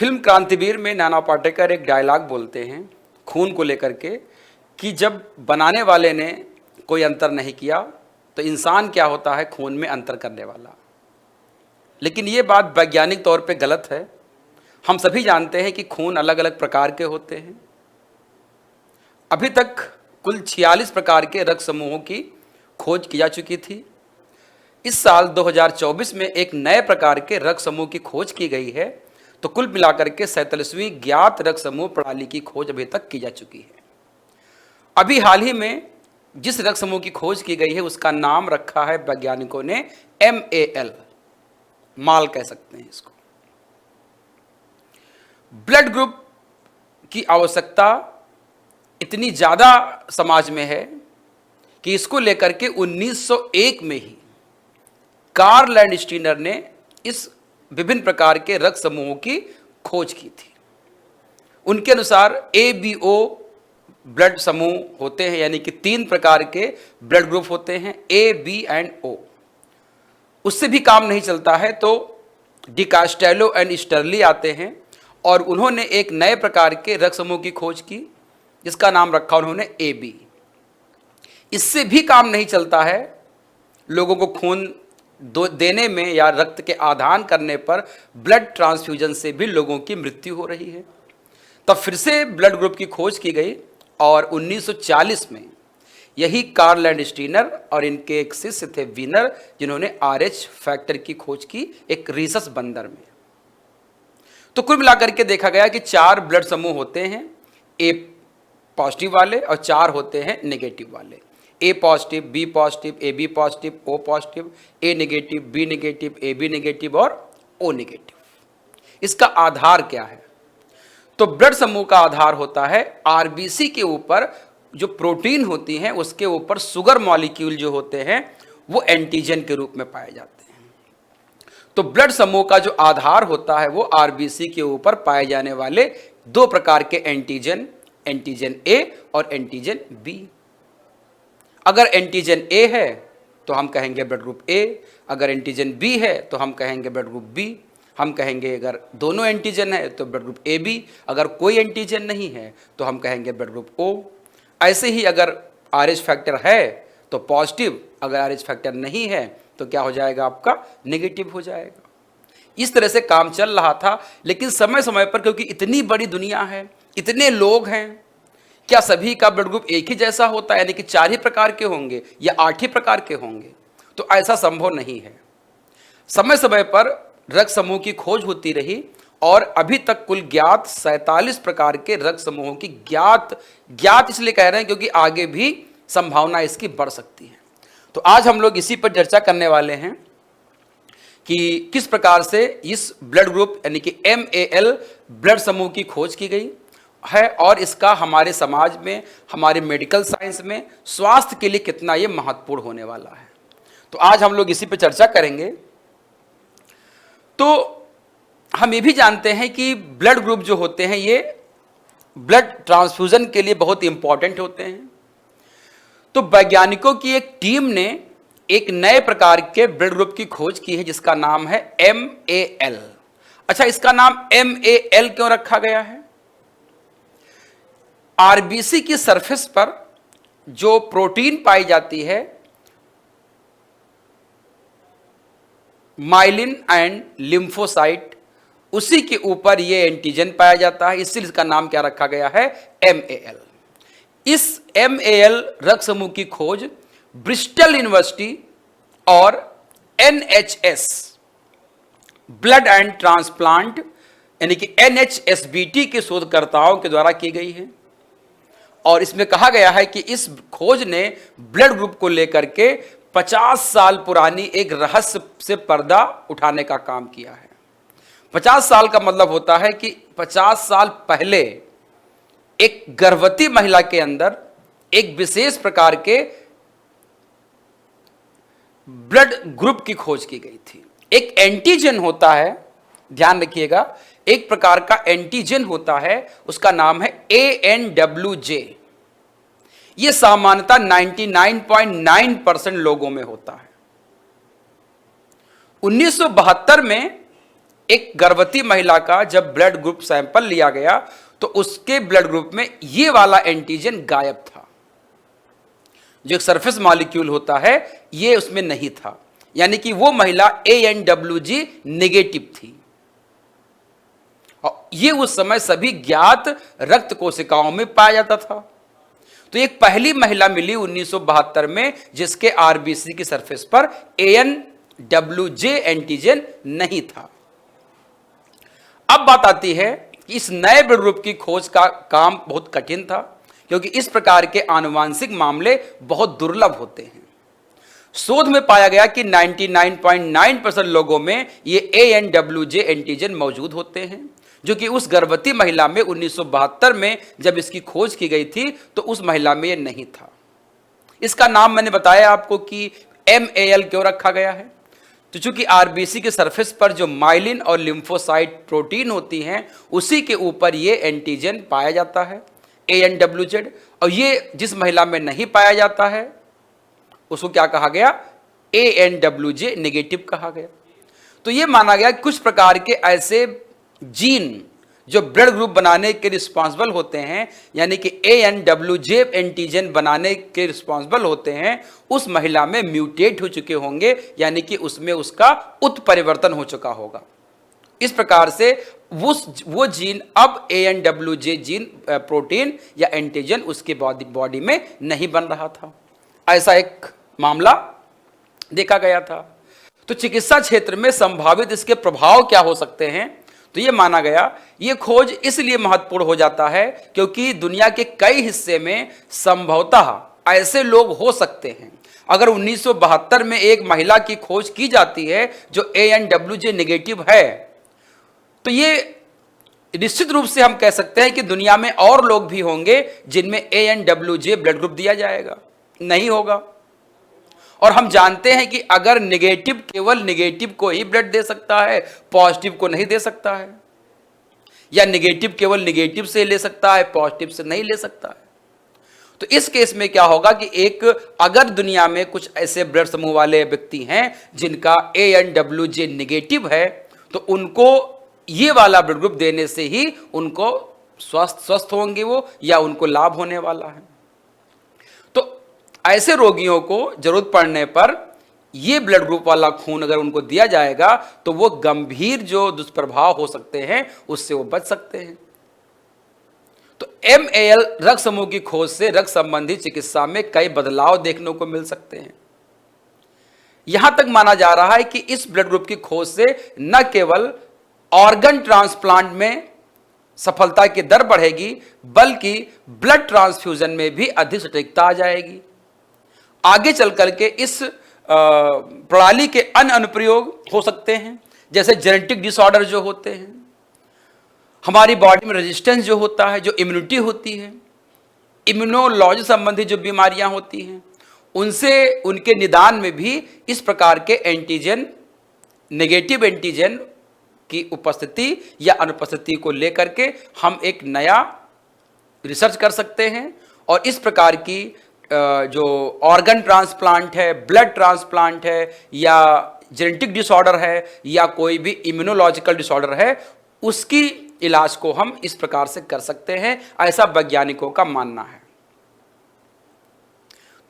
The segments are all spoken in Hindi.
फिल्म क्रांतिवीर में नाना पाटेकर एक डायलॉग बोलते हैं खून को लेकर के कि जब बनाने वाले ने कोई अंतर नहीं किया तो इंसान क्या होता है खून में अंतर करने वाला। लेकिन ये बात वैज्ञानिक तौर पे गलत है। हम सभी जानते हैं कि खून अलग अलग प्रकार के होते हैं। अभी तक कुल 46 प्रकार के रक्त समूहों की खोज की जा चुकी थी। इस साल 2024 में एक नए प्रकार के रक्त समूह की खोज की गई है। तो कुल मिलाकर के 47वीं ज्ञात रक्त समूह प्रणाली की खोज अभी तक की जा चुकी है। अभी हाल ही में जिस रक्त समूह की खोज की गई है उसका नाम रखा है वैज्ञानिकों ने MAL, माल कह सकते हैं इसको। ब्लड ग्रुप की आवश्यकता इतनी ज्यादा समाज में है कि इसको लेकर के 1901 में ही कार्ल लैंडस्टीनर ने इस विभिन्न प्रकार के रक्त समूहों की खोज की थी। उनके अनुसार ABO ब्लड समूह होते हैं, यानी कि 3 प्रकार के ब्लड ग्रुप होते हैं A, B एंड O। उससे भी काम नहीं चलता है तो डी कास्टेलो एंड स्टर्ली आते हैं और उन्होंने एक नए प्रकार के रक्त समूह की खोज की जिसका नाम रखा उन्होंने AB। इससे भी काम नहीं चलता है, लोगों को खून देने में या रक्त के आदान करने पर ब्लड ट्रांसफ्यूजन से भी लोगों की मृत्यु हो रही है। तब फिर से ब्लड ग्रुप की खोज की गई और 1940 में यही कार्ल लैंडस्टीनर और इनके एक शिष्य थे वीनर, जिन्होंने RH फैक्टर की खोज की एक रीसस बंदर में। तो कुल मिलाकर के देखा गया कि 4 ब्लड समूह होते हैं, A पॉजिटिव वाले और 4 होते हैं नेगेटिव वाले। A positive, B positive, AB positive, O positive, A negative, B negative, AB negative और O नेगेटिव। इसका आधार क्या है? तो ब्लड समूह का आधार होता है RBC के ऊपर जो प्रोटीन होती हैं उसके ऊपर शुगर मॉलिक्यूल जो होते हैं वो एंटीजन के रूप में पाए जाते हैं। तो ब्लड समूह का जो आधार होता है वो RBC के ऊपर पाए जाने वाले 2 प्रकार के एंटीजन, एंटीजन A और एंटीजन B। अगर एंटीजन A है तो हम कहेंगे ब्लड ग्रुप A, अगर एंटीजन B है तो हम कहेंगे ब्लड ग्रुप B। हम कहेंगे अगर दोनों एंटीजन है तो ब्लड ग्रुप AB, अगर कोई एंटीजन नहीं है तो हम कहेंगे ब्लड ग्रुप O। ऐसे ही अगर RH फैक्टर है तो पॉजिटिव, अगर RH फैक्टर नहीं है तो क्या हो जाएगा आपका नेगेटिव हो जाएगा। इस तरह से काम चल रहा था। लेकिन समय समय पर क्योंकि इतनी बड़ी दुनिया है, इतने लोग हैं, क्या सभी का ब्लड ग्रुप एक ही जैसा होता है, यानी कि 4 ही प्रकार के होंगे या 8 ही प्रकार के होंगे? तो ऐसा संभव नहीं है। समय समय पर रक्त समूह की खोज होती रही और अभी तक कुल ज्ञात 47 प्रकार के रक्त समूहों की ज्ञात इसलिए कह रहे हैं क्योंकि आगे भी संभावना इसकी बढ़ सकती है। तो आज हम लोग इसी पर चर्चा करने वाले हैं कि किस प्रकार से इस ब्लड ग्रुप यानी कि MAL ब्लड समूह की खोज की गई है और इसका हमारे समाज में, हमारे मेडिकल साइंस में स्वास्थ्य के लिए कितना ये महत्वपूर्ण होने वाला है। तो आज हम लोग इसी पर चर्चा करेंगे। तो हम ये भी जानते हैं कि ब्लड ग्रुप जो होते हैं ये ब्लड ट्रांसफ्यूजन के लिए बहुत इंपॉर्टेंट होते हैं। तो वैज्ञानिकों की एक टीम ने एक नए प्रकार के ब्लड ग्रुप की खोज की है जिसका नाम है MAL। अच्छा, इसका नाम MAL क्यों रखा गया है? RBC की सरफेस पर जो प्रोटीन पाई जाती है माइलिन एंड लिम्फोसाइट, उसी के ऊपर ये एंटीजन पाया जाता है, इसलिए इसका नाम क्या रखा गया है MAL। इस MAL रक्त समूह की खोज ब्रिस्टल यूनिवर्सिटी और NHS ब्लड एंड ट्रांसप्लांट यानी कि NHSBT के शोधकर्ताओं के द्वारा की गई है और इसमें कहा गया है कि इस खोज ने ब्लड ग्रुप को लेकर के 50 साल पुरानी एक रहस्य से पर्दा उठाने का काम किया है। 50 साल का मतलब होता है कि 50 साल पहले एक गर्भवती महिला के अंदर एक विशेष प्रकार के ब्लड ग्रुप की खोज की गई थी। एक एंटीजन होता है, ध्यान रखिएगा, एक प्रकार का एंटीजन होता है, उसका नाम है ANWJ। यह सामान्यतः 99.9% लोगों में होता है। 1972 में एक गर्भवती महिला का जब ब्लड ग्रुप सैंपल लिया गया तो उसके ब्लड ग्रुप में ये वाला एंटीजन गायब था। जो एक सरफेस मॉलिक्यूल होता है ये उसमें नहीं था, यानी कि वो महिला ANWG नेगेटिव थी। और ये उस समय सभी ज्ञात रक्त कोशिकाओं में पाया जाता था। तो एक पहली महिला मिली 1972 में जिसके RBC की सरफेस पर ANWJ एंटीजन नहीं था। अब बात आती है कि इस नए ब्लड ग्रुप की खोज का काम बहुत कठिन था, क्योंकि इस प्रकार के आनुवांशिक मामले बहुत दुर्लभ होते हैं। शोध में पाया गया कि 99.9% लोगों में ये ANWJ एंटीजन मौजूद होते हैं, जो कि उस गर्भवती महिला में 1972 में जब इसकी खोज की गई थी तो उस महिला में ये नहीं था। इसका नाम मैंने बताया आपको कि MAL क्यों रखा गया है। तो चूंकि RBC के सरफेस पर जो माइलिन और लिम्फोसाइट प्रोटीन होती हैं उसी के ऊपर ये एंटीजन पाया जाता है ANWZ, और ये जिस महिला में नहीं पाया जाता है उसको क्या कहा गया, ANWJ नेगेटिव कहा गया। तो ये माना गया कुछ प्रकार के ऐसे जीन जो ब्लड ग्रुप बनाने के रिस्पॉन्सिबल होते हैं, यानी कि ANWJ एंटीजन बनाने के रिस्पॉन्सिबल होते हैं, उस महिला में म्यूटेट हो चुके होंगे, यानी कि उसमें उसका उत्परिवर्तन हो चुका होगा। इस प्रकार से वो जीन अब ANWJ जीन प्रोटीन या एंटीजन उसके बॉडी में नहीं बन रहा था। ऐसा एक मामला देखा गया था। तो चिकित्सा क्षेत्र में संभावित इसके प्रभाव क्या हो सकते हैं, तो ये माना गया ये खोज इसलिए महत्वपूर्ण हो जाता है क्योंकि दुनिया के कई हिस्से में संभवतः ऐसे लोग हो सकते हैं। अगर 1972 में एक महिला की खोज की जाती है जो ANWJ नेगेटिव है, तो ये निश्चित रूप से हम कह सकते हैं कि दुनिया में और लोग भी होंगे जिनमें ANWJ ब्लड ग्रुप दिया जाएगा, नहीं होगा। और हम जानते हैं कि अगर नेगेटिव केवल नेगेटिव को ही ब्लड दे सकता है, पॉजिटिव को नहीं दे सकता है, या नेगेटिव केवल नेगेटिव से ले सकता है, पॉजिटिव से नहीं ले सकता है। तो इस केस में क्या होगा कि अगर दुनिया में कुछ ऐसे ब्लड समूह वाले व्यक्ति हैं जिनका ANWJ नेगेटिव है, तो उनको ये वाला ब्लड ग्रुप देने से ही उनको स्वस्थ होंगे वो, या उनको लाभ होने वाला है। तो ऐसे रोगियों को जरूरत पड़ने पर ये ब्लड ग्रुप वाला खून अगर उनको दिया जाएगा तो वो गंभीर जो दुष्प्रभाव हो सकते हैं उससे वो बच सकते हैं। तो MAL रक्त समूह की खोज से रक्त संबंधी चिकित्सा में कई बदलाव देखने को मिल सकते हैं। यहां तक माना जा रहा है कि इस ब्लड ग्रुप की खोज से न केवल ऑर्गन ट्रांसप्लांट में सफलता की दर बढ़ेगी, बल्कि ब्लड ट्रांसफ्यूजन में भी अधिक सटीकता आ जाएगी। आगे चल करके इस प्रणाली के अन्य अनुप्रयोग हो सकते हैं, जैसे जेनेटिक डिसऑर्डर जो होते हैं, हमारी बॉडी में रेजिस्टेंस जो होता है, जो इम्यूनिटी होती है, इम्यूनोलॉजी संबंधी जो बीमारियां होती हैं, उनसे उनके निदान में भी इस प्रकार के एंटीजन, नेगेटिव एंटीजन की उपस्थिति या अनुपस्थिति को लेकर के हम एक नया रिसर्च कर सकते हैं। और इस प्रकार की जो ऑर्गन ट्रांसप्लांट है, ब्लड ट्रांसप्लांट है, या जेनेटिक डिसऑर्डर है, या कोई भी इम्यूनोलॉजिकल डिसऑर्डर है, उसकी इलाज को हम इस प्रकार से कर सकते हैं, ऐसा वैज्ञानिकों का मानना है।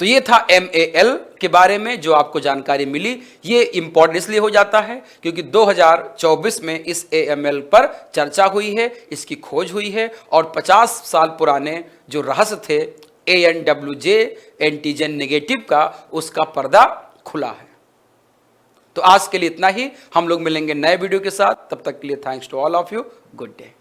तो ये था MAL के बारे में जो आपको जानकारी मिली। ये इंपॉर्टेंट इसलिए हो जाता है क्योंकि 2024 में इस AML पर चर्चा हुई है, इसकी खोज हुई है, और 50 साल पुराने जो रहस्य थे ANWJ एंटीजन नेगेटिव का, उसका पर्दा खुला है। तो आज के लिए इतना ही। हम लोग मिलेंगे नए वीडियो के साथ। तब तक के लिए thanks to all of you. Good day.